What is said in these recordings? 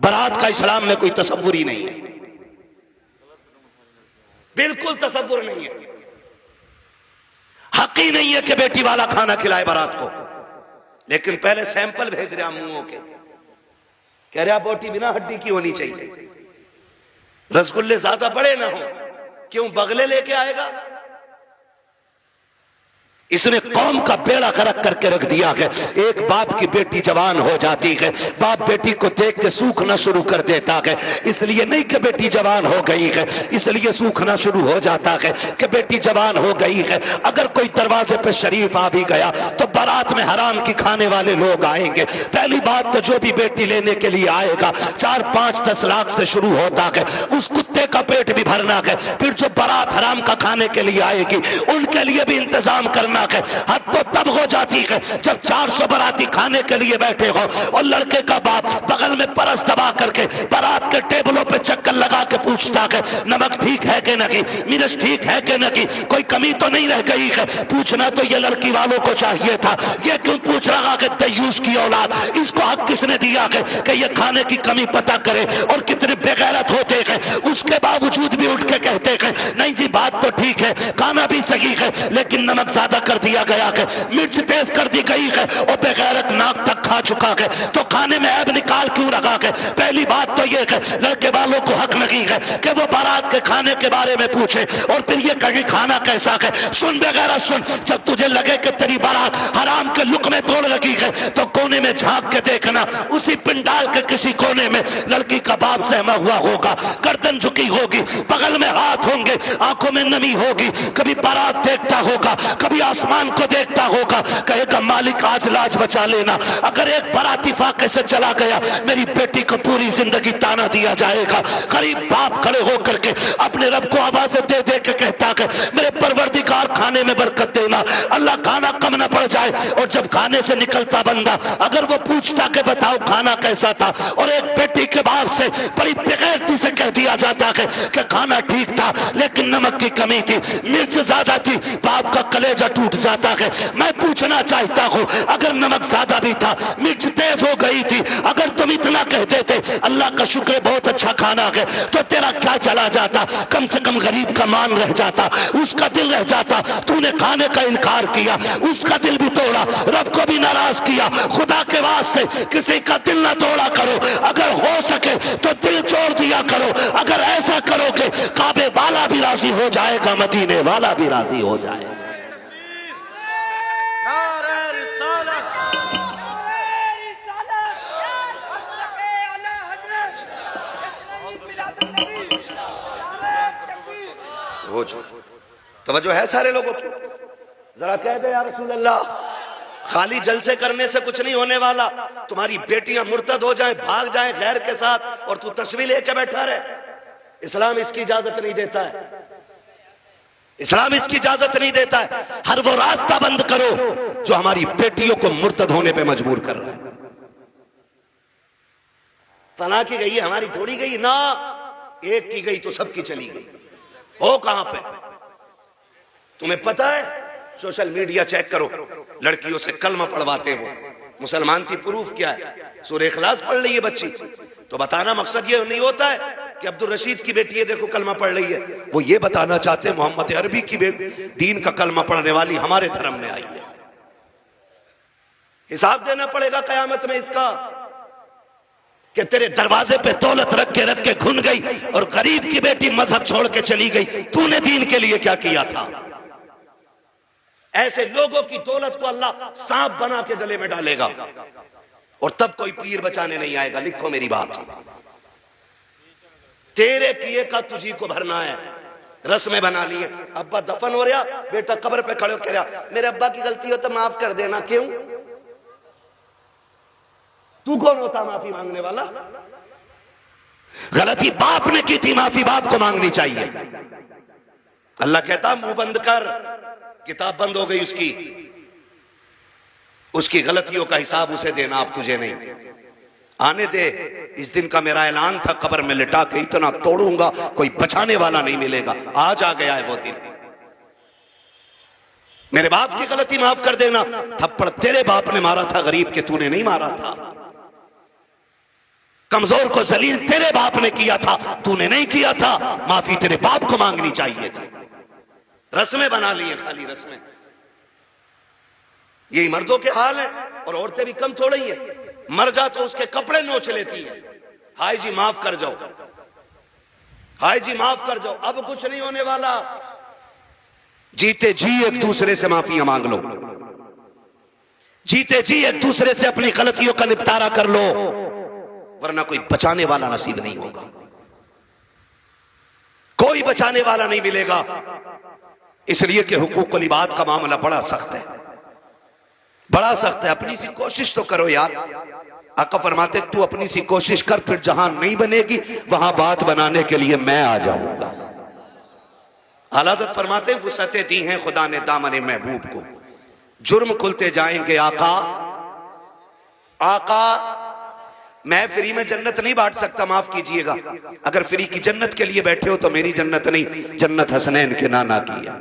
बारात का इस्लाम में कोई तसव्वुर ही नहीं है, बिल्कुल तसव्वुर नहीं है। हक ही नहीं है कि बेटी वाला खाना खिलाए बारात को। लेकिन पहले सैंपल भेज रहा मुंहों के, कह रहा बोटी बिना हड्डी की होनी चाहिए, रसगुल्ले ज्यादा बड़े ना हो। क्यों? बगले लेके आएगा। इसने कौम का बेड़ा गर्क करके रख दिया है। एक बाप की बेटी जवान हो जाती है, बाप बेटी को देख के सूखना शुरू कर देता है। इसलिए नहीं कि बेटी जवान हो गई है, इसलिए सूखना शुरू हो जाता है कि बेटी जवान हो गई है। अगर कोई दरवाजे पे शरीफ आ भी गया तो बारात में हराम की खाने वाले लोग आएंगे। पहली बात तो जो भी बेटी लेने के लिए आएगा 4, 5, 10 लाख से शुरू होता है, उस कुत्ते का पेट भी भरना है। फिर जो बारात हराम का खाने के लिए आएगी उनके लिए भी इंतजाम करना। हद तो तब हो जाती है जब 400 बाराती खाने के लिए बैठे हो और लड़के का बाप बगल में परस दबा करके बारात के टेबलों पे चक्कर लगा के पूछता है नमक ठीक है कि नहीं, मिर्च ठीक है कि नहीं, कोई कमी तो नहीं रह गई है। पूछना तो ये लड़की वालों को चाहिए था, ये क्यों पूछ रहा है दयूस की औलाद? इसको हक किसने दिया है कि ये खाने की कमी पता करे? और कितने बेगैरत होते हैं, उसके बावजूद भी उठ के कहते हैं नहीं जी बात तो ठीक है, खाना भी सही है, लेकिन नमक ज्यादा कर दिया गया है, मिर्च तेज कर दी गई है और बेगैरत नाक तक खा चुका है, तो खाने में ऐब निकाल क्यों रखा है? पहली बात तो ये है लड़के वालों को हक नहीं है कि वो बारात के खाने के बारे में पूछे और फिर ये कहे खाना कैसा है। सुन बेगैरत सुन, जब तुझे लगे कि तेरी बारात हराम के लुक में तोड़ लगी है तो कोने में झांक के देखना, उसी पिंडाल के किसी कोने में लड़की का बाप सहमा हुआ होगा, गर्दन झुकी होगी, बगल में हाथ होंगे, आंखों में नमी होगी, कभी बारात देखता होगा, कभी आसमान को देखता होगा, कहेगा मालिक आज लाज बचा लेना। अगर एक बाराती फाके से चला गया मेरी बेटी को पूरी जिंदगी ताना दिया जाएगा। गरीब बाप खड़े होकर के अपने रब को आवाजें दे दे के कहता है मेरे परवरदिगार खाने में बरकत देना, अल्लाह खाना कम ना पड़ जाए। और जब खाने से निकलता बंदा अगर वो पूछता कि बताओ खाना कैसा था, और एक बेटी के बाप से बड़ी बेगैरती से कह दिया जाता है कि खाना ठीक था लेकिन नमक की कमी थी, मिर्च ज्यादा थी, बाप का कलेजा टूट जाता है। मैं पूछना चाहता हूं अगर नमक ज्यादा भी था, मिर्च तेज हो गई थी, अगर तुम इतना कह देते अल्लाह का शुक्र बहुत अच्छा खाना है, तो तेरा क्या चला जाता? कम से कम गरीब का मान रह जाता, उसका दिल रह जाता। तूने खाने का इनकार किया, उसका दिल भी तोड़ा, रब को भी नाराज किया। खुदा के वास्ते किसी का दिल ना तोड़ा करो, अगर हो सके तो दिल छोड़ दिया करो। अगर ऐसा करोगे काबे वाला भी राजी हो जाएगा, मदीने वाला भी राजी हो जाएगा। तवज्जो है सारे लोगों की? जरा कह दे या रसूल अल्लाह, खाली जलसे करने से कुछ नहीं होने वाला। तुम्हारी बेटियां मुर्तद हो जाएं, भाग जाएं गैर के साथ और तू तस्वीर लेके बैठा रहे, इस्लाम इसकी इजाजत नहीं देता है। इस्लाम इसकी इजाजत नहीं देता है। हर वो रास्ता बंद करो जो हमारी बेटियों को मुर्तद होने पे मजबूर कर रहा है। फला की गई है, हमारी थोड़ी गई ना, एक की गई तो सबकी चली गई। हो कहां पे? तुम्हें पता है? सोशल मीडिया चेक करो, लड़कियों से कलमा पढ़वाते हो, मुसलमान की प्रूफ क्या है? सूरह इखलास पढ़ रही है बच्ची, तो बताना मकसद ये नहीं होता है कि अब्दुल रशीद की बेटी है देखो कलमा पढ़ रही है। वो ये बताना चाहते हैं मोहम्मद अरबी की दीन का कलमा पढ़ने वाली हमारे धर्म में आई है। हिसाब देना पड़ेगा कयामत में इसका कि तेरे दरवाजे पे दौलत रख के घुन गई और गरीब की बेटी मजहब छोड़ के चली गई, तूने दीन के लिए क्या किया था? ऐसे लोगों की दौलत को अल्लाह सांप बना के गले में डालेगा और तब कोई पीर बचाने नहीं आएगा। लिखो मेरी बात, तेरे किए का तुझी को भरना है। रस्में बना लिए, अब्बा दफन हो रहा, बेटा कब्र पे खड़े हो कह रहा मेरे अब्बा की गलती हो तो माफ कर देना। क्यों? तू कौन होता माफी मांगने वाला? गलती बाप ने की थी, माफी बाप को मांगनी चाहिए। अल्लाह कहता मुंह बंद कर, किताब बंद हो गई उसकी गलतियों का हिसाब उसे देना, अब तुझे नहीं। आने दे, इस दिन का मेरा ऐलान था, कब्र में लिटा के इतना तोड़ूंगा कोई बचाने वाला नहीं मिलेगा। आज आ गया है वो दिन। मेरे बाप की गलती माफ कर देना, थप्पड़ तेरे बाप ने मारा था गरीब के, तूने नहीं मारा था। कमजोर को जलील तेरे बाप ने किया था, तूने नहीं किया था, माफी तेरे बाप को मांगनी चाहिए थी। रस्में बना लिए, खाली रस्में। यही मर्दों के हाल है, और औरतें भी कम थोड़ी है। मर जा तो उसके कपड़े नोच लेती है, हाय जी माफ कर जाओ, हाय जी माफ कर जाओ। अब कुछ नहीं होने वाला, जीते जी एक दूसरे से माफियां मांग लो, जीते जी एक दूसरे से अपनी गलतियों का निपटारा कर लो, वरना कोई बचाने वाला नसीब नहीं होगा, कोई बचाने वाला नहीं मिलेगा। इसलिए कि हुकूकुल इबाद का मामला बड़ा सख्त है, बड़ा सख्त है। अपनी सी कोशिश तो करो यार। आका फरमाते तू अपनी सी कोशिश कर, फिर जहां नहीं बनेगी वहां बात बनाने के लिए मैं आ जाऊंगा। आला हज़रत फरमाते फुर्सतें दी हैं खुदा ने दामन महबूब को, जुर्म खुलते जाएंगे आका। आका मैं फ्री में जन्नत नहीं बांट सकता, माफ कीजिएगा। अगर फ्री की जन्नत के लिए बैठे हो तो मेरी जन्नत नहीं, जन्नत हसनैन के नाना की है।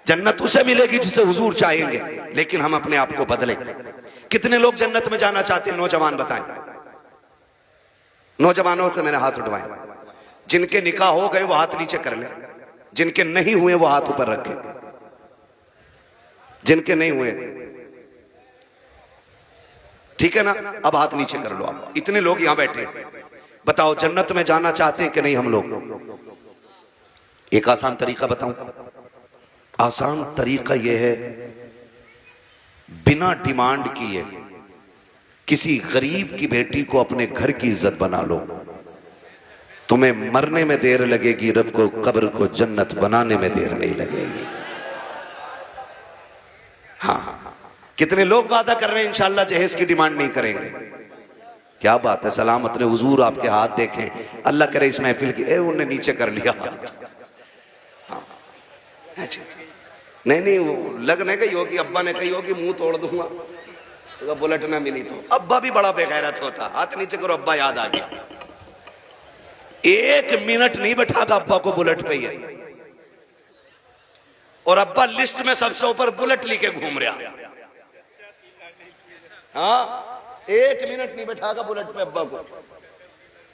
जन्नत उसे मिलेगी जिसे हुजूर चाहेंगे, लेकिन हम अपने आप को बदलें। कितने लोग जन्नत में जाना चाहते हैं? नौजवान बताएं, नौजवानों को मेरे हाथ उठवाएं। जिनके निकाह हो गए वो हाथ नीचे कर लें, जिनके नहीं हुए वो हाथ ऊपर रखें। जिनके नहीं हुए ठीक है ना, अब हाथ नीचे कर लो आप। इतने लोग यहां बैठे, बताओ जन्नत में जाना चाहते हैं कि नहीं हम लोग? एक आसान तरीका बताऊं, आसान तरीका यह है, बिना डिमांड किए किसी गरीब की बेटी को अपने घर की इज्जत बना लो। तुम्हें मरने में देर लगेगी, रब को कब्र को जन्नत बनाने में देर नहीं लगेगी। हाँ, कितने लोग वादा कर रहे हैं इंशाअल्लाह जहेज की डिमांड नहीं करेंगे। क्या बात है, सलामत ने हुजूर आपके हाथ देखें, अल्लाह करे इस महफिल की। उन्होंने नीचे कर लिया हाथ। हाँ, नहीं वो लगने गई होगी, अब्बा ने कही होगी मुंह तोड़ दूंगा तो बुलेट ना मिली तो। अब्बा भी बड़ा बेगैरत होता, हाथ नीचे करो, अब्बा याद आ गया। 1 मिनट नहीं बैठागा अब्बा को बुलेट पे ही, और अब्बा लिस्ट में सबसे ऊपर बुलेट लेके घूम रहा। हाँ, 1 मिनट नहीं बैठागा बुलेट पे अब्बा को,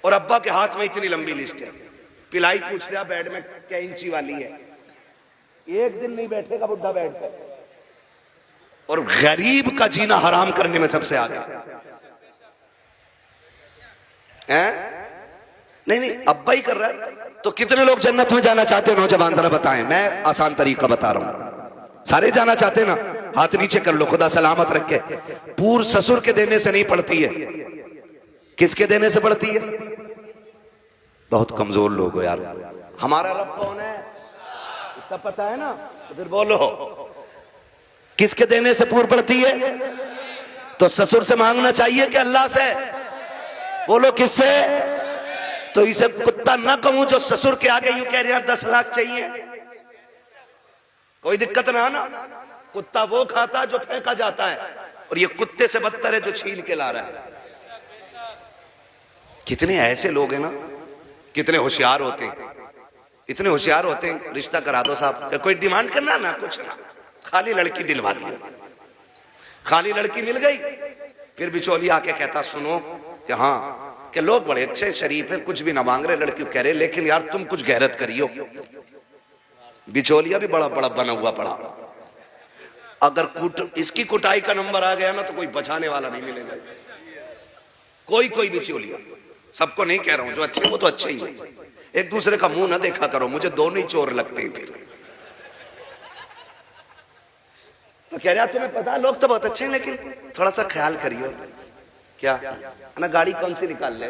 और अब्बा के हाथ में इतनी लंबी लिस्ट है। पिलाई पूछ लिया बेड में क्या इंची वाली है, 1 दिन नहीं बैठेगा बुढ़ा बेड पे। और गरीब का जीना हराम करने में सबसे आगे हैं? नहीं अब्बा ही कर रहा है। तो कितने लोग जन्नत में जाना चाहते हैं? नौजवान जरा बताएं, मैं आसान तरीका बता रहा हूं। सारे जाना चाहते हैं ना? हाथ नीचे कर लो, खुदा सलामत रखे। पूर्व ससुर के देने से नहीं पड़ती है, किसके देने से पड़ती है? बहुत कमजोर लोग हो यार। हमारा रब कौन है इतना पता है ना? तो फिर बोलो किसके देने से पूर्व पड़ती है? तो ससुर से मांगना चाहिए कि अल्लाह से? बोलो किससे? तो इसे कुत्ता ना कहूं जो ससुर के आगे यूं कह रहे हैं 10 लाख चाहिए, कोई दिक्कत ना ना। कुत्ता वो खाता जो फेंका जाता है, और ये कुत्ते से बदतर है जो छीन के ला रहा है। कितने ऐसे लोग हैं ना, कितने होशियार होते हैं, इतने होशियार होते हैं। रिश्ता करा दो साहब, कोई डिमांड करना ना, कुछ ना, खाली लड़की दिलवा दी। खाली लड़की मिल गई, फिर बिचौली आके कहता सुनो कि हाँ कि लोग बड़े अच्छे शरीफ हैं, कुछ भी ना मांग रहे, लड़की कह रहे लेकिन यार तुम कुछ गैरत करियो। बिचौलिया भी बड़ा बड़ा बना हुआ पड़ा। अगर इसकी कुटाई का नंबर आ गया ना तो कोई बचाने वाला नहीं मिलेगा। कोई बिचौलिया, सबको नहीं कह रहा हूं, जो अच्छे वो तो अच्छे ही है। एक दूसरे का मुंह ना देखा करो, मुझे दोनों ही चोर लगते हैं। फिर तो कह रहा तुम्हें पता लोग तो बहुत अच्छे हैं, लेकिन थोड़ा सा ख्याल करियो। क्या ना, गाड़ी कौन सी निकाल ले?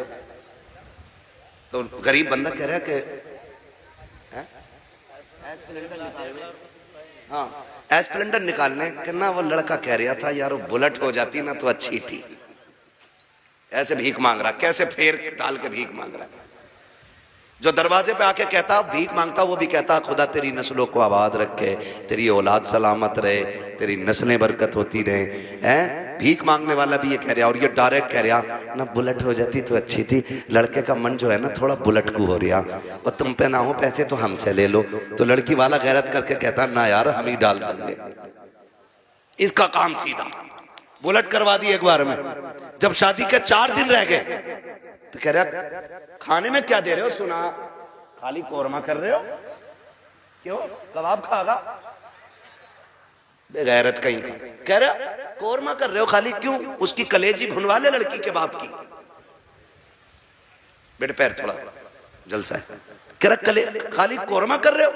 तो गरीब बंदा कह रहा है कि हाँ एस्प्लेंडर निकालने करना। वो लड़का कह रहा था यार वो बुलेट हो जाती ना तो अच्छी थी। ऐसे भीख मांग रहा, कैसे फेर डाल के भीख मांग रहा। जो दरवाजे पे आके कहता भीख मांगता, वो भी कहता खुदा तेरी नस्लों को आबाद रखे, तेरी औलाद सलामत रहे, तेरी नस्लें बरकत होती रहे। हैं भीख मांगने वाला भी ये कह रहा, और ये डायरेक्ट कह रहा ना बुलेट हो जाती तो अच्छी थी। लड़के का मन जो है ना थोड़ा बुलेट को हो रहा, और तुम पे ना हो पैसे तो हमसे ले लो। तो लड़की वाला गैरत करके कहता ना यार हम ही डाल देंगे। इसका काम सीधा बुलेट करवा दी एक बार में। जब शादी के 4 दिन रह गए तो कह रहा खाने में क्या दे रहे हो? सुना खाली कोरमा कर रहे हो, क्यों कबाब खागा? बेगैरत कहीं का। कह रहा कोरमा कर रहे हो खाली, क्यों? उसकी कलेजी भुनवा ले लड़की के बाप की। बेटे पैर थोड़ा जलसा है। कह रहा खाली कोरमा कर रहे हो?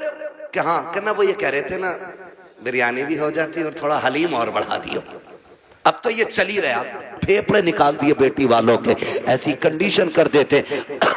कि हाँ। कहना वो ये कह रहे थे ना बिरयानी भी हो जाती और थोड़ा हलीम और बढ़ा दियो। अब तो ये चल ही रहा, फेफड़े निकाल दिए बेटी वालों के, ऐसी कंडीशन कर देते।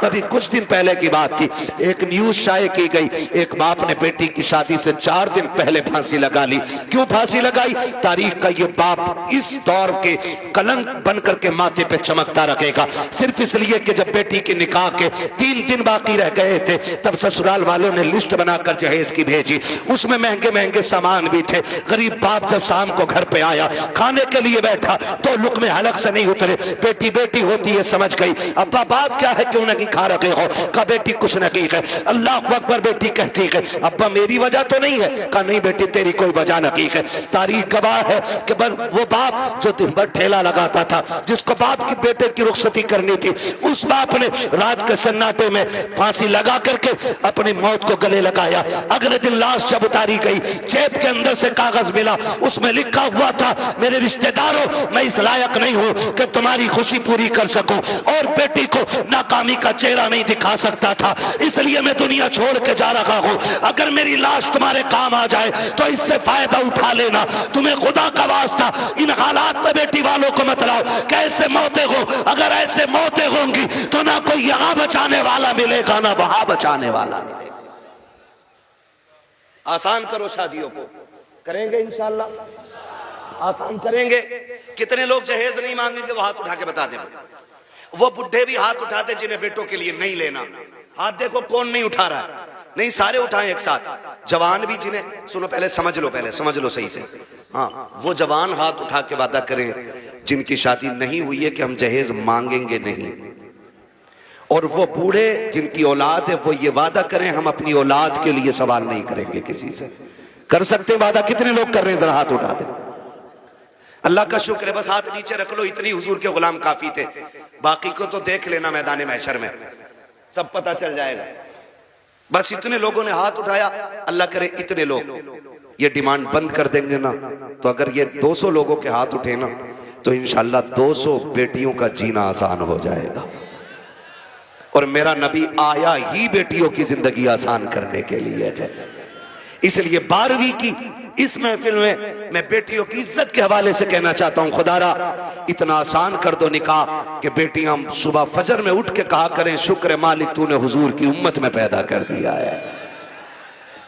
अभी कुछ दिन पहले की बात थी, एक न्यूज शाये की गई, एक बाप ने बेटी की शादी से 4 दिन पहले फांसी लगा ली। क्यों फांसी लगाई? तारीख का ये बाप इस दौर के कलंक बन करके माथे पे चमकता रखेगा, सिर्फ इसलिए कि जब बेटी के निकाह के 3 दिन बाकी रह गए थे तब ससुराल वालों ने लिस्ट बनाकर जहेज की भेजी। उसमें महंगे महंगे सामान भी थे। गरीब बाप जब शाम को घर पे आया, खाने के लिए बैठा तो लुक़्मे हलक से नहीं उतरे। बेटी बेटी होती है समझ गई। अब्बा बात क्या है, क्यों नहीं खा रखे हो? कहा बेटी कुछ नहीं है। अल्लाह अकबर बेटी कहती है अब्बा मेरी वजह तो नहीं है? कहा नहीं बेटी तेरी कोई वजह नहीं है। तारीख गवाह है कि वो बाप जो दिन भर ठेला लगाता था, जिसको बाप की बेटे की रुखसती करनी थी, उस बाप ने रात के सन्नाटे में फांसी लगा करके अपनी मौत को गले लगाया। अगले दिन लाश जब उतारी गई, जेब के अंदर से कागज मिला, उसमें लिखा हुआ था मेरे रिश्तेदारों मैं इस लायक नहीं हूं कि तुम्हारी खुशी पूरी कर सकूं, और बेटी को नाकामी का चेहरा नहीं दिखा सकता था, इसलिए मैं दुनिया छोड़ के जा रहा हूं। अगर मेरी लाश तुम्हारे काम आ जाए तो इससे फायदा उठा लेना। तुम्हें खुदा का वास्ता इन हालात में बेटी वालों को मत लाओ। कैसे मौतें हो, अगर ऐसे मौतें होंगी तो ना कोई यहां बचाने वाला मिलेगा ना वहां बचाने वाला मिलेगा। आसान करो शादियों को, करेंगे इंशाल्लाह आसान करेंगे। कितने लोग जहेज नहीं मांगेंगे? वो हाथ उठा के बता दें। वो बुढ़े भी हाथ उठाते जिन्हें बेटों के लिए नहीं लेना। हाथ देखो कौन नहीं उठा रहा है। नहीं सारे उठाएं एक साथ। जवान भी जिन्हें, सुनो पहले समझ लो सही से। हाँ वो जवान हाथ उठा के वादा करें जिनकी शादी नहीं हुई है कि हम जहेज मांगेंगे नहीं। और वो बूढ़े जिनकी औलाद है वो ये वादा करें हम अपनी औलाद के लिए सवाल नहीं करेंगे किसी से। कर सकते वादा? कितने लोग कर रहे हैं? जरा हाथ उठा दे। अल्लाह का शुक्र है, बस हाथ नीचे रख लो, इतनी हुजूर के गुलाम काफी थे। बाकी को तो देख लेना मैदान महशर में, सब पता चल जाएगा। बस इतने लोगों ने हाथ उठाया। अल्लाह करे इतने लोग ये डिमांड बंद कर देंगे ना, तो अगर ये 200 लोगों के हाथ उठे ना तो इंशाल्लाह 200 बेटियों का जीना आसान हो जाएगा। और मेरा नबी आया ही बेटियों की जिंदगी आसान करने के लिए है। इसलिए 12वीं की इस महफिल में मैं बेटियों की इज्जत के हवाले से कहना चाहता हूं, खुदारा इतना आसान कर दो निकाह कि बेटियां सुबह फजर में उठ के कहा करें शुक्र मालिक तूने हुजूर की उम्मत में पैदा कर दिया है।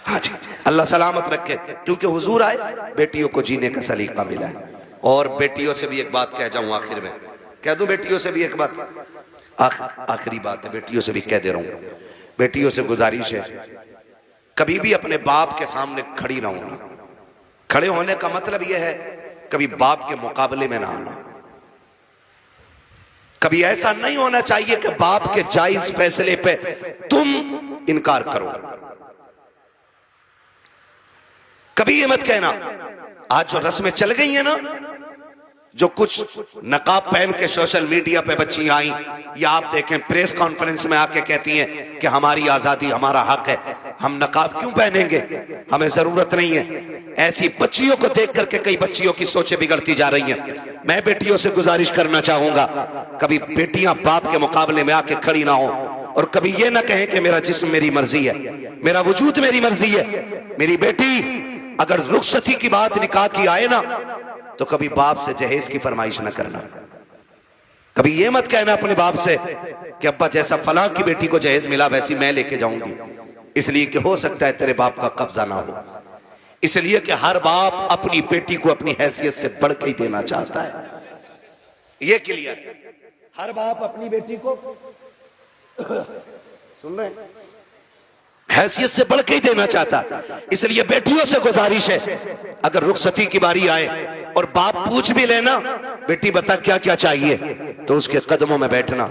हाँ जी, अल्लाह सलामत रखे, क्योंकि हुजूर आए बेटियों को जीने का सलीका मिला है। और बेटियों से भी एक बात कह जाऊं आखिर में, कह दूं बेटियों से भी एक बात, आखिरी बात है, बेटियों से भी कह दे रहा हूं। बेटियों से गुजारिश है कभी भी अपने बाप के सामने खड़ी ना होना। खड़े होने का मतलब यह है कभी बाप के मुकाबले में ना आना। कभी ऐसा नहीं होना चाहिए कि बाप के जायज फैसले पे तुम इनकार करो। कभी ये मत कहना, आज जो रस्में चल गई है ना, जो कुछ नकाब पहन के सोशल मीडिया पे बच्ची आई, या आप देखें प्रेस कॉन्फ्रेंस में आके कहती हैं कि हमारी आजादी हमारा हक है, हम नकाब क्यों पहनेंगे, हमें जरूरत नहीं है। ऐसी बच्चियों को देख करके कई बच्चियों की सोचें बिगड़ती जा रही हैं। मैं बेटियों से गुजारिश करना चाहूंगा कभी बेटियां बाप के मुकाबले में आके खड़ी ना हो, और कभी ये ना कहें कि मेरा जिस्म मेरी मर्जी है, मेरा वजूद मेरी मर्जी है। मेरी बेटी अगर रुखसती की बात निकाह की आए ना तो कभी बाप से जहेज की फरमाइश ना करना। कभी ये मत कहना अपने बाप से कि अब्बा जैसा फलां की बेटी को जहेज मिला वैसी मैं लेके जाऊंगी, इसलिए कि हो सकता है तेरे बाप का कब्जा ना हो। इसलिए कि हर बाप अपनी बेटी को अपनी हैसियत से बढ़ के ही देना चाहता है। ये क्लियर, हर बाप अपनी बेटी को सुन रहे हैं, हैसियत से बढ़ के ही देना चाहता। इसलिए बेटियों से गुजारिश है अगर रुखसती की बारी आए और बाप पूछ भी लेना बेटी बता क्या क्या चाहिए, तो उसके कदमों में बैठना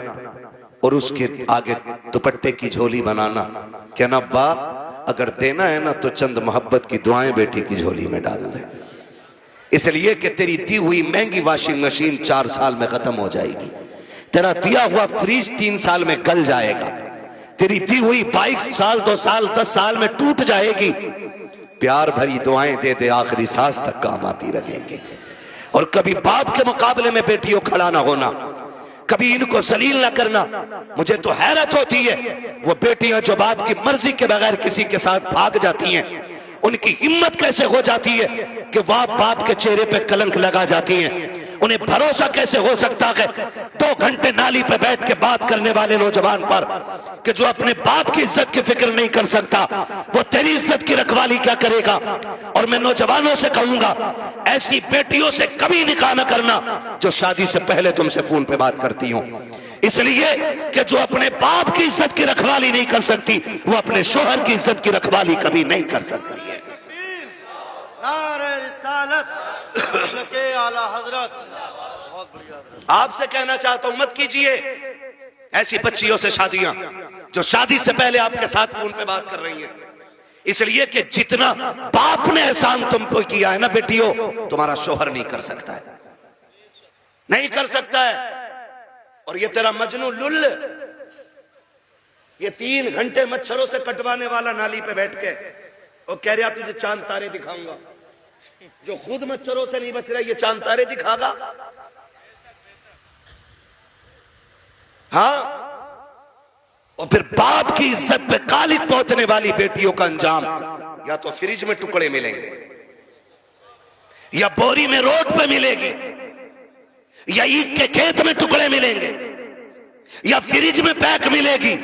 और उसके आगे दुपट्टे की झोली बनाना, कहना अब्बा अगर देना है ना तो चंद मोहब्बत की दुआएं बेटी की झोली में डाल दे, इसलिए कि तेरी दी हुई महंगी वॉशिंग मशीन 4 साल में खत्म हो जाएगी। तेरा दिया हुआ फ्रिज 3 साल में गल जाएगा, तेरी दी हुई बाइक साल 2 साल 10 साल में टूट जाएगी। प्यार भरी दुआएं दे दे, आखिरी सांस तक काम आती रहेंगे। और कभी बाप के मुकाबले में बेटियों खड़ा ना होना, कभी इनको जलील ना करना। मुझे तो हैरत होती है वो बेटियां जो बाप की मर्जी के बगैर किसी के साथ भाग जाती हैं, उनकी हिम्मत कैसे हो जाती है कि वह बाप के चेहरे पे कलंक लगा जाती हैं। उन्हें भरोसा कैसे हो सकता है 2 घंटे नाली पे बैठ के बात करने वाले नौजवान पर कि जो अपने बाप की इज्जत की फिक्र नहीं कर सकता, वो तेरी इज्जत की रखवाली क्या करेगा। और मैं नौजवानों से कहूंगा, ऐसी बेटियों से कभी निकाह न करना जो शादी से पहले तुमसे फोन पे बात करती हो, इसलिए कि जो अपने बाप की इज्जत की रखवाली नहीं कर सकती, वो अपने शोहर की इज्जत की रखवाली कभी नहीं कर सकती है। आपसे कहना चाहता हूं, मत कीजिए ऐसी बच्चियों से शादियां जो शादी से पहले आपके साथ फोन पे बात कर रही हैं, इसलिए कि जितना बाप ने एहसान तुम पे किया है ना बेटियों, तुम्हारा शोहर नहीं कर सकता है, नहीं कर सकता है। और ये तेरा मजनू लुल, ये 3 घंटे मच्छरों से कटवाने वाला नाली पे बैठ के और कह रहा तुझे चांद तारे दिखाऊंगा, जो खुद मच्छरों से नहीं बच रहा ये चांद तारे दिखागा। हाँ, और फिर बाप की इज्जत पे कालिक पहुंचने वाली बेटियों का अंजाम या तो फ्रिज में टुकड़े मिलेंगे, या बोरी में रोड पे मिलेगी, या ईख के खेत में टुकड़े मिलेंगे, या फ्रिज में पैक मिलेगी।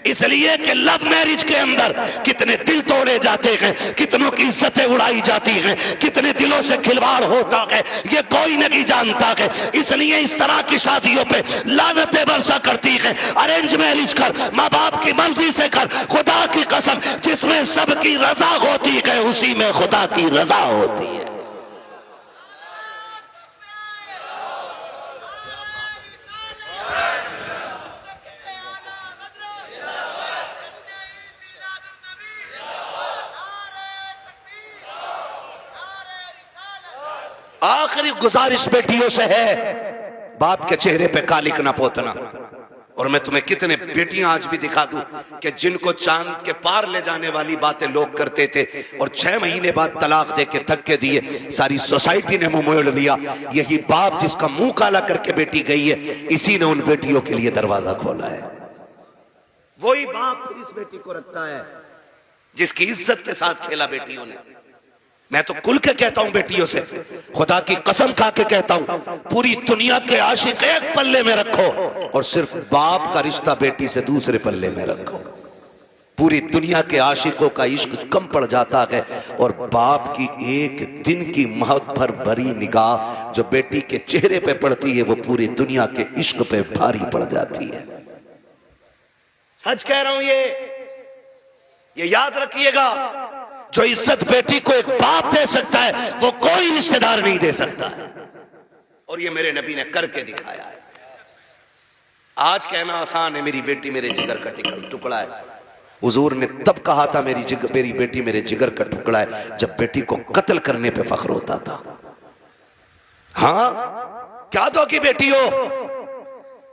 इसलिए कि लव मैरिज के अंदर कितने दिल तोड़े जाते हैं, कितनों की इज्जतें उड़ाई जाती हैं, कितने दिलों से खिलवाड़ होता है, ये कोई नहीं जानता है। इसलिए इस तरह की शादियों पे लानतें बरसा करती है। अरेंज मैरिज कर, माँ बाप की मर्जी से कर, खुदा की कसम जिसमें सबकी रजा होती है उसी में खुदा की रजा होती है। आखिरी गुजारिश बेटियों से है, बाप के चेहरे पे कालिक ना पोतना। और मैं तुम्हें कितने बेटियां आज भी दिखा दूं कि जिनको चांद के पार ले जाने वाली बातें लोग करते थे और 6 महीने बाद तलाक दे के धक्के दिए, सारी सोसाइटी ने मुंह मोड़ लिया। यही बाप जिसका मुंह काला करके बेटी गई है, इसी ने उन बेटियों के लिए दरवाजा खोला है। वही बाप इस बेटी को रखता है जिसकी इज्जत के साथ खेला बेटियों ने। मैं तो खुल के कहता हूं बेटियों से, खुदा की कसम खा के कहता हूं, पूरी दुनिया के आशिक एक पल्ले में रखो और सिर्फ बाप का रिश्ता बेटी से दूसरे पल्ले में रखो। पूरी दुनिया के आशिकों का इश्क कम पड़ जाता है और बाप की एक दिन की मोहब्बत भरी निगाह जो बेटी के चेहरे पे पड़ती है वो पूरी दुनिया के इश्क पे भारी पड़ जाती है। सच कह रहा हूं, ये याद रखिएगा, जो इज्जत बेटी को एक बाप दे सकता है वो कोई रिश्तेदार नहीं दे सकता है। और ये मेरे नबी ने करके दिखाया है। आज कहना आसान है, मेरी बेटी मेरे जिगर का टुकड़ा है। हुजूर ने तब कहा था मेरी बेटी मेरे जिगर का टुकड़ा है जब बेटी को कत्ल करने पे फख्र होता था। हाँ, क्या दो की बेटी हो,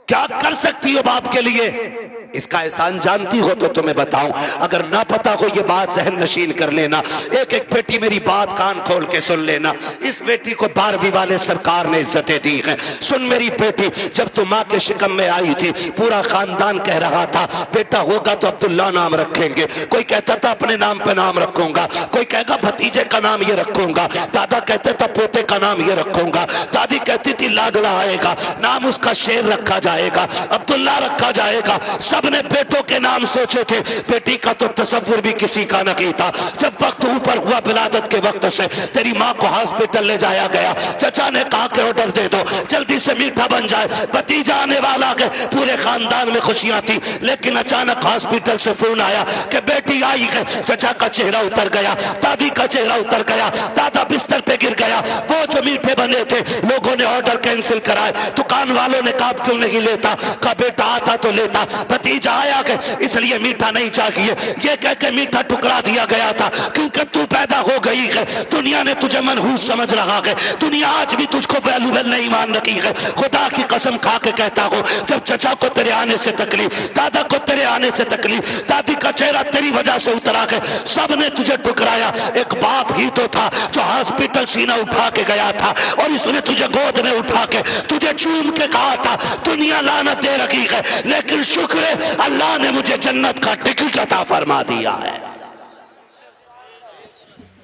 क्या कर सकती हो बाप के लिए, इसका एहसान जानती हो तो तुम्हें बताऊं, अगर ना पता हो ये बात जहन नशीन कर लेना। एक एक बेटी मेरी बात कान खोल के सुन लेना। इस बेटी को 12वीं वाले सरकार ने इज्जतें दी हैं। सुन मेरी बेटी, जब तू माँ के शिकम में आई थी पूरा खानदान कह रहा था बेटा होगा तो अब्दुल्ला नाम रखेंगे, कोई कहता था अपने नाम पे नाम रखूंगा, कोई कहेगा भतीजे का नाम ये रखूंगा, दादा कहते था पोते का नाम ये रखूंगा, दादी कहती थी लाडला आएगा, नाम उसका शेर रखा जाएगा, अब्दुल्ला रखा जाएगा। सबने बेटों के नाम सोचे थे, बेटी का तो तसव्वुर भी किसी का नहीं था। जब वक्त ऊपर हुआ विलादत के वक्त से तेरी माँ को हॉस्पिटल ले जाया गया, चचा ने कहा कि ऑर्डर दे दो जल्दी से मीठा बन जाए, भतीजा आने वाला है। पूरे खानदान में खुशियां थी, लेकिन अचानक हॉस्पिटल से फोन आया कि बेटी आई है। चचा का चेहरा उतर गया, दादी का चेहरा उतर गया, दादा बिस्तर पे गिर गया। वो जो मीठे बने थे लोगों ने ऑर्डर कैंसिल कराए, दुकान वालों ने कहा क्यों नहीं लेता, कहा बेटा आता तो लेता, भतीजा नतीजा आया कि इसलिए मीठा नहीं चाहिए, ये कह के मीठा टुकड़ा दिया गया था क्योंकि तू पैदा हो गई है, दुनिया ने तुझे मनहूस समझ रहा है, दुनिया आज भी तुझको वैल्यूबल नहीं मान रही है। खुदा की कसम खा के कहता हूँ, जब चचा को तेरे आने से तकलीफ, दादा को तेरे आने से तकलीफ, दादी का चेहरा तेरी वजह से उतरा है, सब ने तुझे ठुकराया, एक बाप ही तो था जो हॉस्पिटल सीना उठा के गया था और इसने तुझे गोद में उठा के तुझे चूम के कहा था दुनिया लानत दे रखी है, लेकिन शुक्र है अल्लाह ने मुझे जन्नत का टिकट अता फरमा दिया है।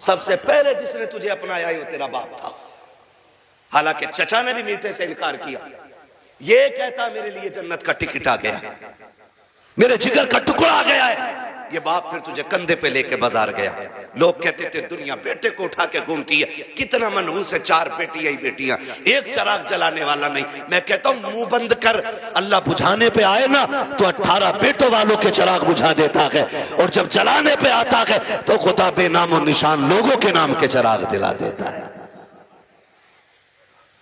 सबसे पहले जिसने तुझे अपनाया वो तेरा बाप था। हालांकि चचा ने भी मीठे से इनकार किया, ये कहता मेरे लिए जन्नत का टिकट आ गया, मेरे जिगर का टुकड़ा आ गया है। ये बाप फिर तुझे कंधे पे लेके बाजार गया। लोग कहते थे दुनिया बेटे को उठा के घूमती है, कितना मनहूस है, 4 बेटियां ही बेटियां, एक चिराग जलाने वाला नहीं। मैं कहता हूं मुंह बंद कर, अल्लाह बुझाने पे आए ना तो 18 बेटों वालों के चिराग बुझा देता है, और जब जलाने पे आता है तो खुदा बेनामो निशान लोगों के नाम के चिराग दिला देता है।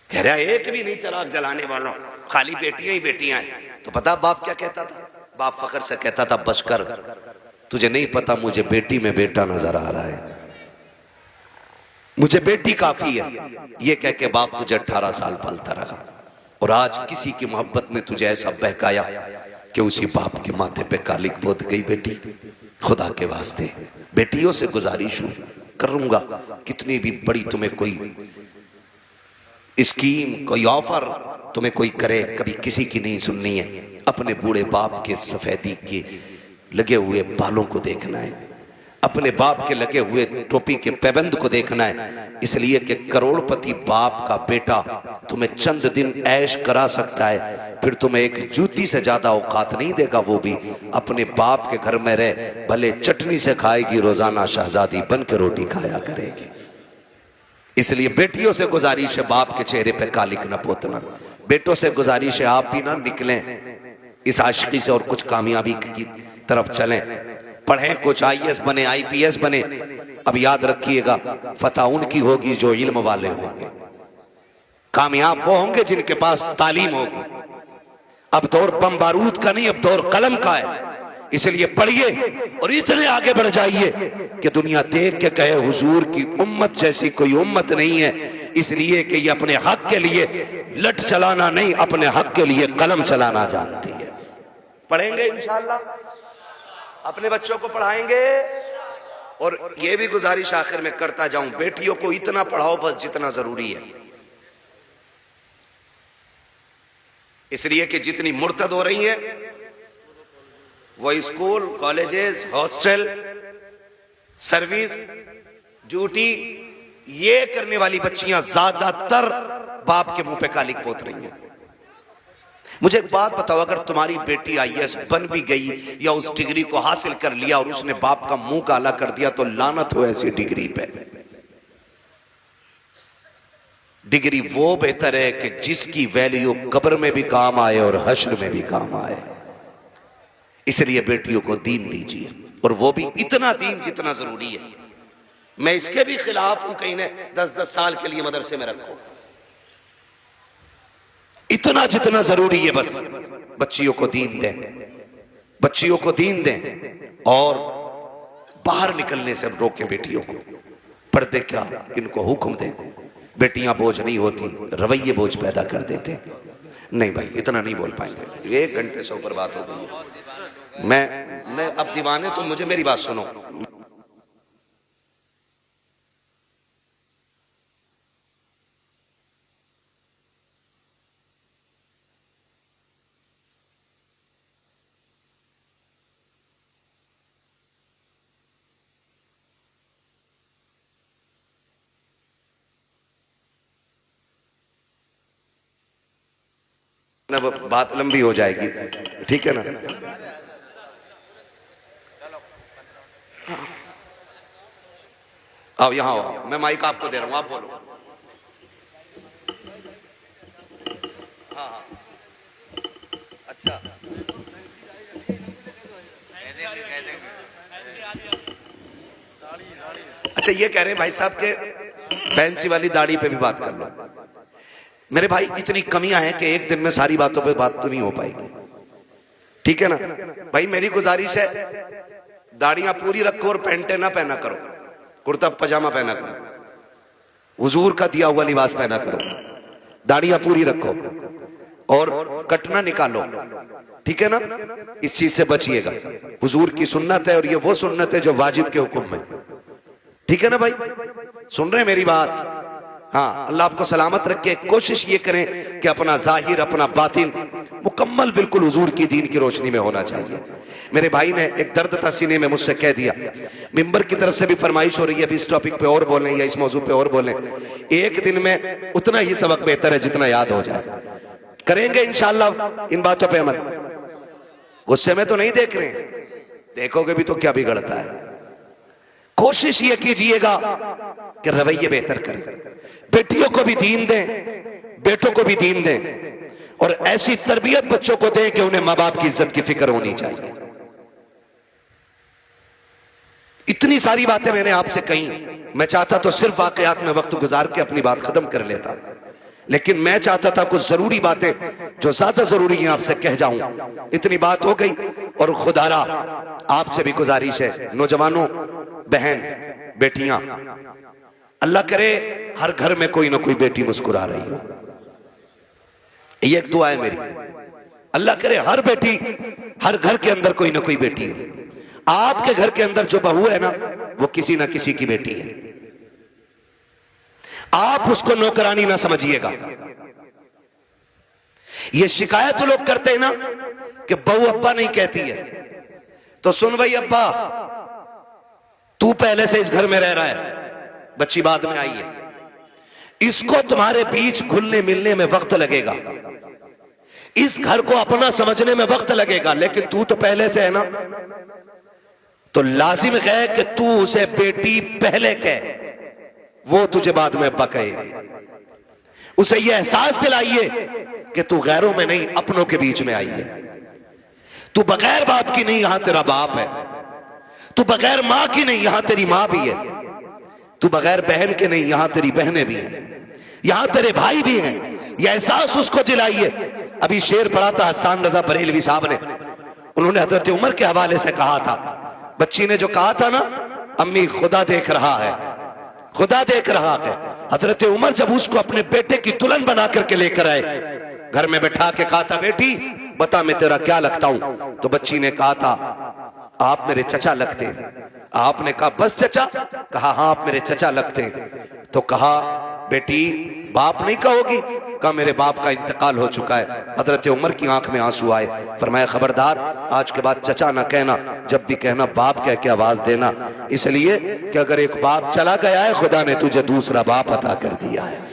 कह रहा एक भी नहीं चिराग जलाने वालों, खाली बेटियां ही बेटियां हैं। तो पता बाप क्या कहता था? बाप फखर से कहता था बस कर, तुझे नहीं पता मुझे बेटी में बेटा नजर आ रहा है, मुझे बेटी काफी है। ये कह के बाप तुझे 18 साल पलता रहा, और आज किसी की मोहब्बत ने तुझे ऐसा बहकाया कि उसी बाप के माथे पे कालिक पोत गई बेटी। खुदा के वास्ते बेटियों से गुजारिश हूं करूंगा, कितनी भी बड़ी तुम्हें कोई स्कीम, कोई ऑफर तुम्हें कोई करे, कभी किसी की नहीं सुननी है। अपने बूढ़े बाप के सफेदी के लगे हुए बालों को देखना है, अपने बाप के लगे हुए टोपी के पैबंद को देखना है, इसलिए कि करोड़पति बाप का बेटा तुम्हें चंद दिन ऐश करा सकता है, फिर तुम्हें एक जूती से ज्यादा औकात नहीं देगा। वो भी अपने बाप के घर में रह, भले चटनी से खाएगी, रोजाना शहजादी बन के रोटी खाया करेगी। इसलिए बेटियों से गुजारिश है बाप के चेहरे पे कालिक न पोतना, बेटों से गुजारिश है आप भी ना निकलें इस आशिकी से और कुछ कामयाबी की तरफ चलें, पढ़ें, कुछ IAS बने, IPS बने। अब याद रखिएगा फतह उनकी होगी जो इल्म वाले होंगे, कामयाब वो होंगे जिनके पास तालीम होगी। अब दौर बम बारूद का नहीं, अब दौर कलम का है। इसलिए पढ़िए और इतने आगे बढ़ जाइए कि दुनिया देख के कहे हुजूर की उम्मत जैसी कोई उम्मत नहीं है, इसलिए कि ये अपने हक के लिए लठ चलाना नहीं, अपने हक के लिए कलम चलाना जानती है। पढ़ेंगे इंशाअल्लाह, अपने बच्चों को पढ़ाएंगे। और ये भी गुजारिश आखिर में करता जाऊं, बेटियों को इतना पढ़ाओ बस जितना जरूरी है, इसलिए कि जितनी मुर्तद हो रही है वो school, colleges, hostel, service, duty, ये करने वाली बच्चियां ज्यादातर बाप के मुंह पे कालिक पोत रही हैं। मुझे एक बात बताओ, अगर तुम्हारी बेटी IAS बन भी गई या उस डिग्री को हासिल कर लिया और उसने बाप का मुंह काला कर दिया, तो लानत हो ऐसी डिग्री पे। डिग्री वो बेहतर है कि जिसकी वैल्यू कब्र में भी काम आए और हश्र में भी काम आए। इसलिए बेटियों को दीन दीजिए, और वो भी इतना दीन जितना जरूरी है। मैं इसके भी खिलाफ हूं कहीं ने 10-10 साल के लिए मदरसे में रखो, इतना जितना जरूरी है बस बच्चियों को दीन दें, बच्चियों को दीन दें, और बाहर निकलने से रोकें बेटियों को। पर्दे क्या, इनको हुक्म दें। बेटियां बोझ नहीं होती, रवैये बोझ पैदा कर देते। नहीं भाई इतना नहीं बोल पाएंगे, 1 घंटे से ऊपर बात हो गई है। मैं अब दीवाने, तुम मुझे मेरी बात सुनो। ना बात लंबी हो जाएगी, ठीक है ना? आओ यहाँ आओ, मैं माइक आपको दे रहा हूं, आप बोलो। हाँ हाँ अच्छा, अच्छा ये कह रहे हैं भाई साहब के फैंसी वाली दाढ़ी पे भी बात कर लो। मेरे भाई इतनी कमियां हैं कि एक दिन में सारी बातों पे बात तो नहीं हो पाएगी, ठीक है ना भाई। मेरी गुजारिश है, दाढ़ियां पूरी रखो और पैंटे ना पहना करो, कुर्ता पजामा पहना करो, हुजूर का दिया हुआ लिबास पहना करो, दाढ़ियां पूरी रखो और कटना निकालो, ठीक है ना। इस चीज से बचिएगा, हुजूर की सुन्नत है और ये वो सुन्नत है जो वाजिब के हुक्म में, ठीक है ना भाई। सुन रहे हैं मेरी बात? हाँ, अल्लाह आपको सलामत रखे। कोशिश ये करें कि अपना जाहिर अपना बातिन मुकम्मल बिल्कुल हुजूर की दीन की रोशनी में होना चाहिए। मेरे भाई ने एक दर्द था सीने में, मुझसे कह दिया, मिंबर की तरफ से भी फरमाइश हो रही है अभी इस टॉपिक पे और बोलें या इस मौजू पे और बोलें। एक दिन में उतना ही सबक बेहतर है जितना याद हो जाए। करेंगे इंशाअल्लाह इन बातों पे अमल। गुस्से में तो नहीं देख रहे, देखोगे भी तो क्या बिगड़ता है। कोशिश ये कीजिएगा कि रवैये बेहतर करें, बेटियों को भी दीन दें, बेटों को भी दीन दें और ऐसी तरबियत बच्चों को दें कि उन्हें मां बाप की इज्जत की फिक्र होनी चाहिए। इतनी सारी बातें मैंने आपसे कही, मैं चाहता तो सिर्फ वाकयात में वक्त गुजार के अपनी बात खत्म कर लेता, लेकिन मैं चाहता था कुछ जरूरी बातें जो ज्यादा जरूरी हैं आपसे कह जाऊं। इतनी बात हो गई और खुदारा आपसे भी गुजारिश है, नौजवानों, बहन, बेटियां, अल्लाह करे हर घर में कोई ना कोई बेटी मुस्कुरा रही हो। ये एक दुआ है मेरी, अल्लाह करे हर बेटी, हर घर के अंदर कोई ना कोई बेटी हो। आपके घर के अंदर जो बहू है ना, वो किसी ना किसी की बेटी है। आप उसको नौकरानी ना समझिएगा। ये शिकायत लोग करते हैं ना कि बहू अब्बा नहीं कहती है, तो सुन भाई अब्बा, तू पहले से इस घर में रह रहा है, बच्ची बाद में आई है, इसको तुम्हारे बीच घुलने मिलने में वक्त लगेगा, इस घर को अपना समझने में वक्त लगेगा, लेकिन तू तो पहले से है ना, तो लाजिम है कि तू उसे बेटी पहले कह, वो तुझे बाद में अब्बा कहेगी। उसे यह एहसास दिलाइए कि तू गैरों में नहीं अपनों के बीच में आई है। तू बगैर बाप की नहीं, यहां तेरा बाप है। तू बगैर मां की नहीं, यहां तेरी मां भी है। तू बगैर बहन के नहीं, यहां तेरी बहनें भी हैं, यहां तेरे भाई भी हैं। यह एहसास उसको दिलाइए। अभी शेर पढ़ा था हसन रजा बरेलवी साहब ने, उन्होंने हजरत उमर के हवाले से कहा था, बच्ची ने जो कहा था ना, अम्मी खुदा देख रहा है, खुदा देख रहा है। हजरत उमर जब उसको अपने बेटे की दुल्हन बना करके लेकर आए, घर में बैठा के कहा था, बेटी बता मैं तेरा क्या लगता हूं? तो बच्ची ने कहा था, आप मेरे चचा लगते। आपने कहा बस चचा? कहा हाँ आप मेरे चचा लगते। तो कहा बेटी बाप नहीं कहोगी? कहा मेरे बाप का इंतकाल हो चुका है। हजरत उमर की आंख में आंसू आए, फरमाया खबरदार आज के बाद चचा ना कहना, जब भी कहना बाप कह के आवाज देना, इसलिए कि अगर एक बाप चला गया है, खुदा ने तुझे दूसरा बाप अता कर दिया है।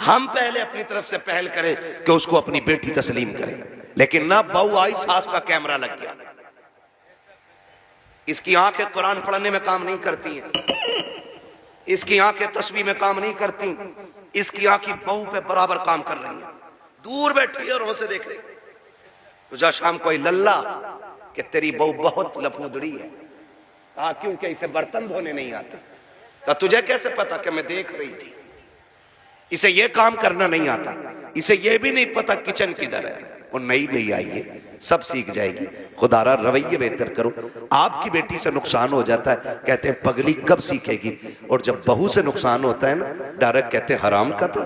हम पहले अपनी तरफ से पहल करें कि उसको अपनी बेटी तस्लीम करें, लेकिन ना बहू आई, सास का कैमरा लग गया, इसकी आंखें कुरान पढ़ने में काम नहीं करती हैं, इसकी आंखें तस्बीह में काम नहीं करती, इसकी आंखें बहू पे बराबर काम कर रही हैं, दूर बैठी है और वहां से देख रही। तुझा शाम कोई लल्ला कि तेरी बहू बहुत लफूदड़ी है। कहा क्योंकि इसे बर्तन धोने नहीं आते। कहा तुझे कैसे पता? कि मैं देख रही थी। इसे ये काम करना नहीं आता, इसे ये भी नहीं पता किचन किधर है। वो नई नहीं आई है, सब सीख जाएगी। खुदारा रवैये बेहतर करो। आपकी बेटी से नुकसान हो जाता है, कहते हैं पगली कब सीखेगी, और जब बहू से नुकसान होता है ना, डायरेक्ट कहते हैं हराम का था,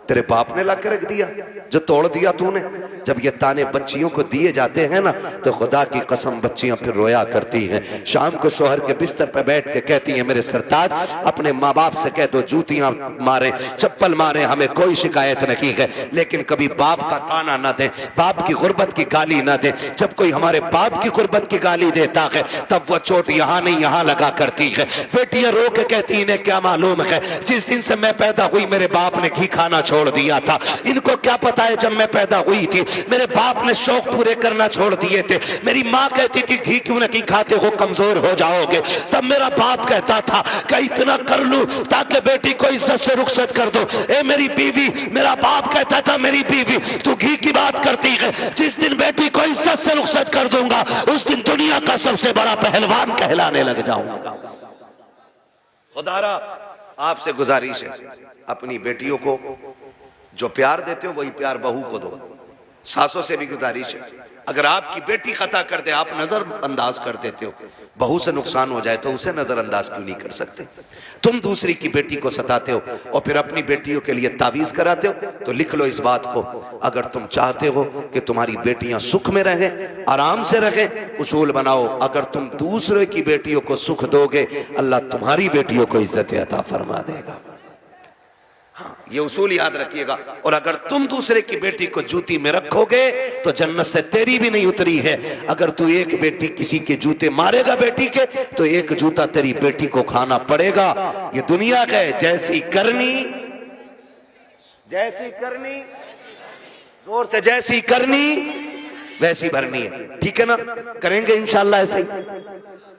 तेरे बाप ने ला के रख दिया, जो तोड़ दिया तूने। जब ये ताने बच्चियों को दिए जाते हैं ना, तो खुदा की कसम बच्चियां फिर रोया करती हैं। शाम को शोहर के बिस्तर पर बैठ के कहती हैं, मेरे सरताज अपने माँ बाप से कह दो जूतियां मारे, चप्पल मारे, हमें कोई शिकायत नहीं है, लेकिन कभी बाप का ताना ना दे, बाप की गुर्बत की गाली ना दे। जब कोई हमारे बाप की गुर्बत की गाली देता है, तब वो चोट यहाँ नहीं यहाँ लगा करती है। बेटियां रो के कहती इन्हें क्या मालूम है, जिस दिन से मैं पैदा हुई मेरे बाप ने घी खाना छोड़ दिया था। इनको क्या पता है जब मैं पैदा हुई थी मेरे बाप ने शौक पूरे करना छोड़ दिए थे। मेरी माँ कहती थी घी क्यों नहीं खाते हो, कमजोर हो जाओगे। तब मेरा बाप कहता था कि इतना कर लूं ताकि बेटी को इज्जत से रुखसत कर दो। ए मेरी बीवी, मेरा बाप कहता था मेरी बीवी तू घी की बात करती है, जिस दिन बेटी को इज्जत से रुखसत कर दूंगा उस दिन दुनिया का सबसे बड़ा पहलवान कहलाने लग जाऊंगा। खुदारा आपसे गुजारिश है, अपनी बेटियों को जो प्यार देते हो वही प्यार बहू को दो। सासों से भी गुजारिश है, अगर आपकी बेटी खता कर दे, आप नजरअंदाज कर देते हो, बहू से नुकसान हो जाए तो उसे नजरअंदाज क्यों नहीं कर सकते? तुम दूसरी की बेटी को सताते हो और फिर अपनी बेटियों के लिए तावीज कराते हो। तो लिख लो इस बात को, अगर तुम चाहते हो कि तुम्हारी बेटियां सुख में रहें, आराम से रहें, उसूल बनाओ, अगर तुम दूसरे की बेटियों को सुख दोगे, अल्लाह तुम्हारी बेटियों को इज्जत अता फरमा देगा। ये उसूल याद रखिएगा। और अगर तुम दूसरे की बेटी को जूती में रखोगे तो जन्नत से तेरी भी नहीं उतरी है। अगर तू एक बेटी किसी के जूते मारेगा बेटी के, तो एक जूता तेरी बेटी को खाना पड़ेगा। ये दुनिया का है, जैसी करनी जोर से, जैसी करनी वैसी भरनी है। ठीक है ना? करेंगे इंशाअल्लाह ऐसे ही,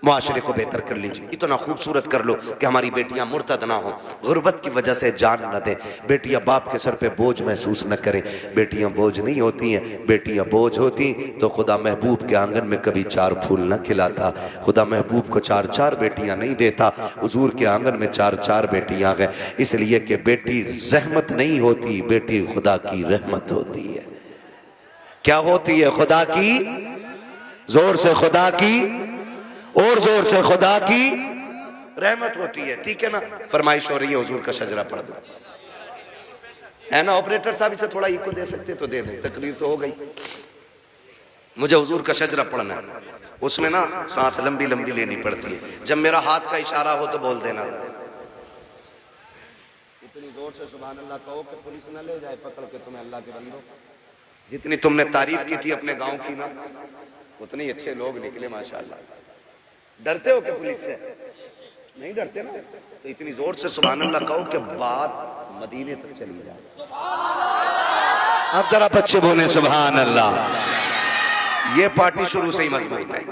मुआशरे को बेहतर कर लीजिए। इतना खूबसूरत कर लो कि हमारी बेटियां मुर्तद ना हो, गुर्बत की वजह से जान न दें, बेटियां बाप के सर पे बोझ महसूस न करें। बेटियां बोझ नहीं होती हैं, बेटियां बोझ होती तो खुदा महबूब के आंगन में कभी 4 फूल न खिलाता, खुदा महबूब को 4-4 बेटियां नहीं देता, हुजूर के आंगन में 4-4 बेटियां हैं। इसलिए कि बेटी जहमत नहीं होती, बेटी खुदा की रहमत होती है। क्या होती है? खुदा की, जोर से खुदा की, और जोर से खुदा की रहमत होती है। ठीक है ना? फरमाइश हो रही है हुजूर का शजरा पढ़ दो, है ना? ऑपरेटर साहब इसे थोड़ा इको दे सकते तो दे दें, तकरीर तो हो गई। मुझे हुजूर का शजरा पढ़ना है, उसमें ना सांस लंबी लंबी लेनी पड़ती है। जब मेरा हाथ का इशारा हो तो बोल देना, इतनी जोर से सुभान अल्लाह कहो कि पुलिस ना ले जाए पकड़ के तुम्हें। अल्लाह के बंदो, जितनी तुमने तारीफ की थी अपने गांव की ना, उतने अच्छे लोग निकले माशाअल्लाह। डरते हो कि पुलिस से? नहीं डरते ना, तो इतनी जोर से सुभान अल्लाह कहो कि बात मदीने तक चली जाए। अब जरा बच्चे बोले सुभान अल्लाह। ये पार्टी शुरू से ही मजबूत है।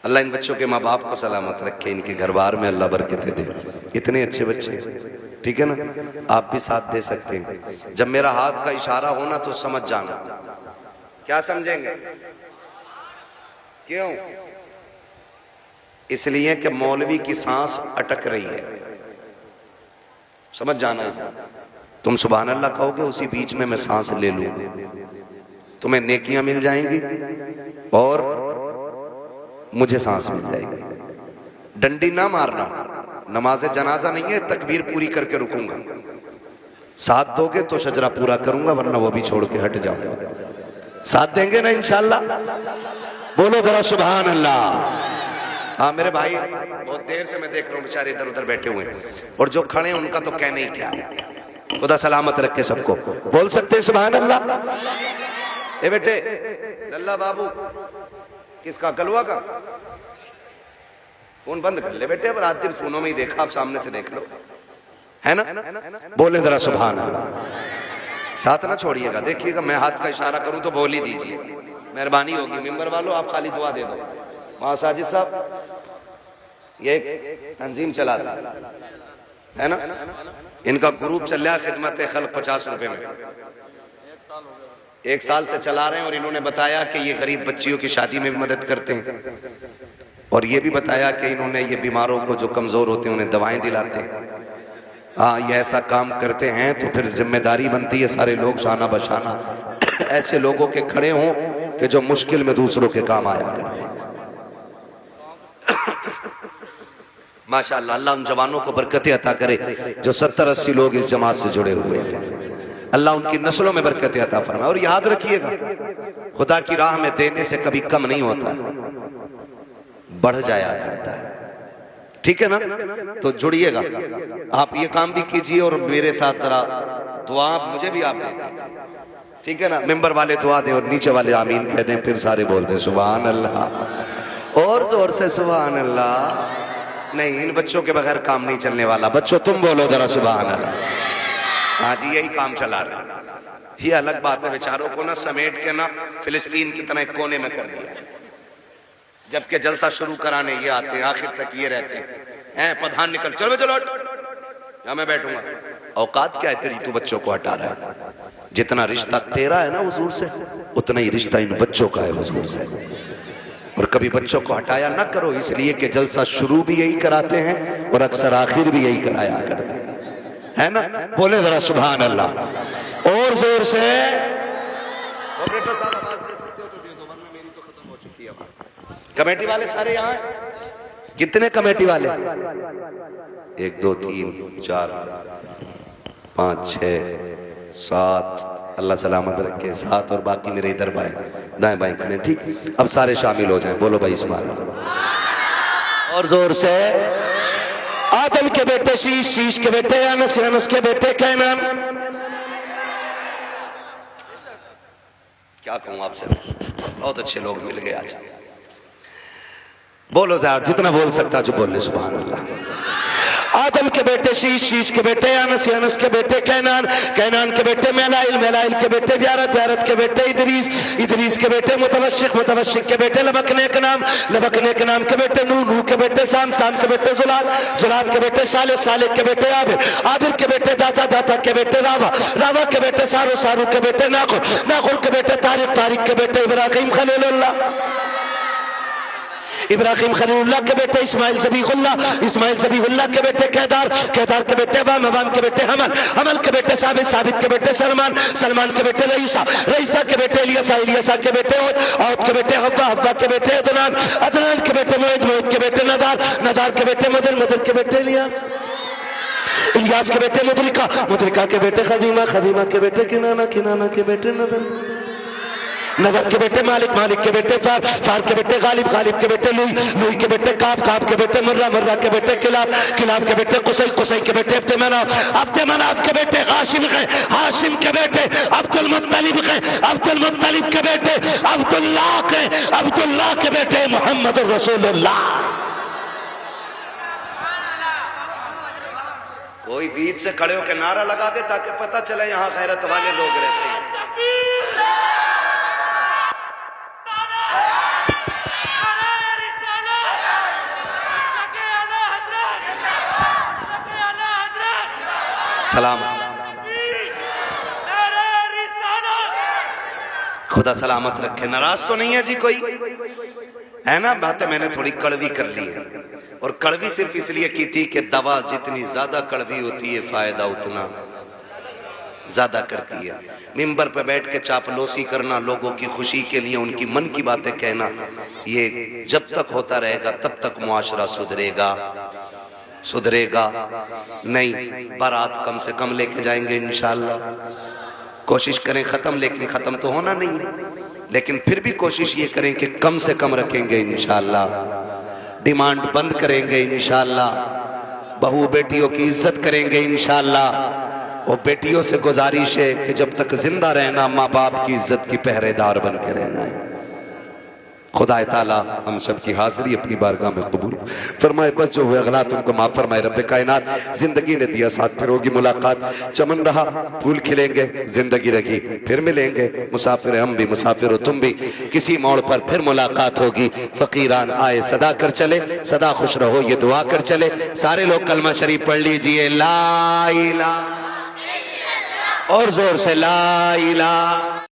अल्लाह इन बच्चों के माँ बाप को सलामत रखे, इनके घर बार में अल्लाह बरकतें दे। इतने अच्छे बच्चे, ठीक है ना? आप भी साथ दे सकते हैं। जब मेरा हाथ का इशारा होना तो समझ जाना। क्या समझेंगे? क्यों? इसलिए कि मौलवी की सांस अटक रही है, समझ जाना। तुम सुभान अल्लाह कहोगे, उसी बीच में मैं सांस ले लूंगा, तुम्हें नेकियां मिल जाएंगी और मुझे सांस मिल जाएगी। डंडी ना मारना, नमाज जनाजा नहीं है, तकबीर पूरी करके रुकूंगा। साथ दोगे तो शजरा पूरा करूंगा, वरना वो भी छोड़ के हट जाऊंगा। साथ देंगे ना इंशाअल्लाह? बोलो जरा सुभान अल्लाह। हाँ मेरे भाई, बहुत देर से मैं देख रहा हूँ बेचारे इधर उधर बैठे हुए हैं, और जो खड़े हैं उनका तो कहने ही क्या। खुदा सलामत रखे सबको। बोल सकते हैं सुभान अल्लाह? ए बेटे लल्ला बाबू, किसका? कलवा का? फोन बंद कर ले बेटे, अब रात दिन फोनों में ही देखा, आप सामने से देख लो, है ना? बोले जरा सुभान अल्लाह। साथ ना छोड़िएगा, देखिएगा मैं हाथ का इशारा करूं तो बोल ही दीजिए, मेहरबानी होगी। मेंबर वालों आप खाली दुआ दे दो। वहां साजिद साहब ये तंजीम चलाता है ना, इनका ग्रुप चल रहा है खिदमत खल्क 50 रुपए में, 1 साल से चला रहे हैं। और इन्होंने बताया कि ये गरीब बच्चियों की शादी में भी मदद करते हैं, और ये भी बताया कि इन्होंने ये बीमारों को जो कमजोर होते हैं उन्हें दवाएं दिलाते हैं। हाँ, ये ऐसा काम करते हैं तो फिर जिम्मेदारी बनती है सारे लोग शाना बशाना ऐसे लोगों के खड़े हों कि जो मुश्किल में दूसरों के काम आया करते हैं। माशाअल्लाह, अल्लाह उन जवानों को बरकतें अता करे जो 70-80 लोग इस जमात से जुड़े हुए हैं। अल्लाह उनकी नस्लों में बरकतें अता फरमाए। और याद रखिएगा, खुदा की राह में देने से कभी कम नहीं होता, बढ़ जाया करता है। ठीक है ना? तो जुड़िएगा, आप ये काम भी कीजिए और मेरे साथ जरा दुआ मुझे भी आप दे दीजिए, ठीक है ना? मेंबर वाले दुआ दे और नीचे वाले आमीन कह दें, फिर सारे बोलते सुभान अल्लाह और जोर से सुभान अल्लाह। नहीं, इन बच्चों के बगैर काम नहीं चलने वाला। बच्चों तुम बोलो जरा सुभान अल्लाह। हाँ जी, यही काम चला रहे। ये अलग बात है, बेचारों को ना समेट के ना फिलिस्तीन की तरह कोने में कर दिया, जबकि जलसा शुरू कराने ये आते हैं, आखिर तक ये रहते हैं। प्रधान निकल, चलो चलो यहाँ मैं बैठूंगा। औकात क्या है तेरी, तू बच्चों को हटा रहा है। जितना रिश्ता तेरा है ना हुजूर से, उतना ही रिश्ता इन बच्चों का है हुजूर से। और कभी बच्चों को हटाया ना करो, इसलिए कि जलसा शुरू भी यही कराते हैं और अक्सर आखिर भी यही कराया करते हैं, है ना? बोले जरा सुभान अल्लाह और और जोर से। ऑपरेटर साहब आवाज दे सकते हो तो दे दो, वरना मेरी तो खत्म हो चुकी है आवाज। कमेटी वाले सारे यहाँ हैं? कितने कमेटी वाले? 1 2 3 4 5 6 7, अल्लाह सलामत रखे, 7 और बाकी मेरे इधर बाएं दाएं बाएं खड़े। ठीक, अब सारे शामिल हो जाएं। बोलो भाई सुभान अल्लाह और जोर से। आदम के बेटे शीश, शीश के बेटे अनस, अनस के बेटे कैनान। क्या कहूं आपसे, बहुत अच्छे लोग मिल गए आज। बोलो यार, जितना बोल सकता जो बोल ले सुभान अल्लाह। आदम के बेटे शीश, शीश के बेटे अनस, अनस के बेटे कैनान, कैनान के बेटे मेलाइल, मेलाइल के बेटे ब्यारत, ब्यारत के बेटे इदरीस, इदरीस के बेटे मुतवशिक, मुतवशिक के बेटे लबकने के नाम, लबकने के नाम के बेटे नूह, नूह के बेटे साम, साम के बेटे जुलाल, जुलाल के बेटे साले, साले के बेटे आबिर, आबिर के बेटे दाता, दाता के बेटे रावा, रावा के बेटे सारू, सारू के बेटे नाखुर, नाखुर के बेटे तारिक, तारिक के बेटे इब्राहिम खलीलुल्लाह, इब्राहिम खलीलुल्लाह के बेटे इस्माइल ज़बीहुल्लाह, इस्माइल ज़बीहुल्लाह के बेटे केदार, केदार के बेटे वाम, वाम के बेटे हमल, हमल के बेटे साबित, साबित के बेटे सलमान, सलमान के बेटे रईसा, रईसा के बेटे इलियासा, इलियासा के बेटे औद के बेटे हव्वा, हव्वा के बेटे अदनान, अदनान के बेटे मोइद, मोइद के बेटे नदार, नदार के बेटे मदर, मदर के बेटे इलियास, इलियास के बेटे मुदरिका, मुदरिका के बेटे खदीमा, खदीमा के बेटे किनाना, किनाना के बेटे नदन, नदर के बेटे मालिक, मालिक के बेटे फार, फार के बेटे गालिब, गालिब के बेटे लुई, लुई के बेटे काब, काब के बेटे मुर्रा, मुर्रा के बेटे किलाब, किलाब के बेटे कुसै, कुसै के बेटे अब्दे मनाफ, अब्दे मनाफ के बेटे हाशिम के, हाशिम के बेटे अब्दुल मुत्तलिब के, अब्दुल मुत्तलिब के बेटे अब्दुल्लाह के, अब्दुल्लाह के बेटे मोहम्मद रसूलुल्लाह। कोई बीच से खड़े होकर नारा लगा दे ताकि पता चले यहाँ गैरत वाले लोग रहते हैं। सलाम, खुदा सलामत रखे। नाराज तो नहीं है जी कोई? है ना, बातें मैंने थोड़ी कड़वी कर ली है, और कड़वी सिर्फ इसलिए की थी कि दवा जितनी ज्यादा कड़वी होती है फायदा उतना ज्यादा करती है। मिंबर पे बैठ के चापलूसी करना, लोगों की खुशी के लिए उनकी मन की बातें कहना, ये जब तक होता रहेगा तब तक मुआशरा सुधरेगा, सुधरेगा नहीं। बारात कम से कम लेके जाएंगे इंशाअल्लाह, कोशिश करें खत्म, लेकिन खत्म तो होना नहीं है, लेकिन फिर भी कोशिश ये करें कि कम से कम रखेंगे इंशाअल्लाह, डिमांड बंद करेंगे इंशाअल्लाह, बहू बेटियों की इज्जत करेंगे इंशाअल्लाह। वो बेटियों से गुजारिश है कि जब तक जिंदा रहना माँ बाप की इज्जत की पहरेदार बन के रहना है। खुदा ताला हम सब की हाजिरी अपनी बारगाह में कबूल फरमाए, बस जो हुए गलत उनको माफ फरमाए। रब कायनात जिंदगी ने दिया साथ, फिर होगी मुलाकात, चमन रहा फूल खिलेंगे, जिंदगी रखी फिर मिलेंगे, मुसाफिर हम भी मुसाफिर हो तुम भी, किसी मोड़ पर फिर मुलाकात होगी। फकीरान आए सदा कर चले, सदा खुश रहो ये दुआ कर चले। सारे लोग कलमा शरीफ पढ़ लीजिए, ला इलाहा, और जोर से ला इलाहा।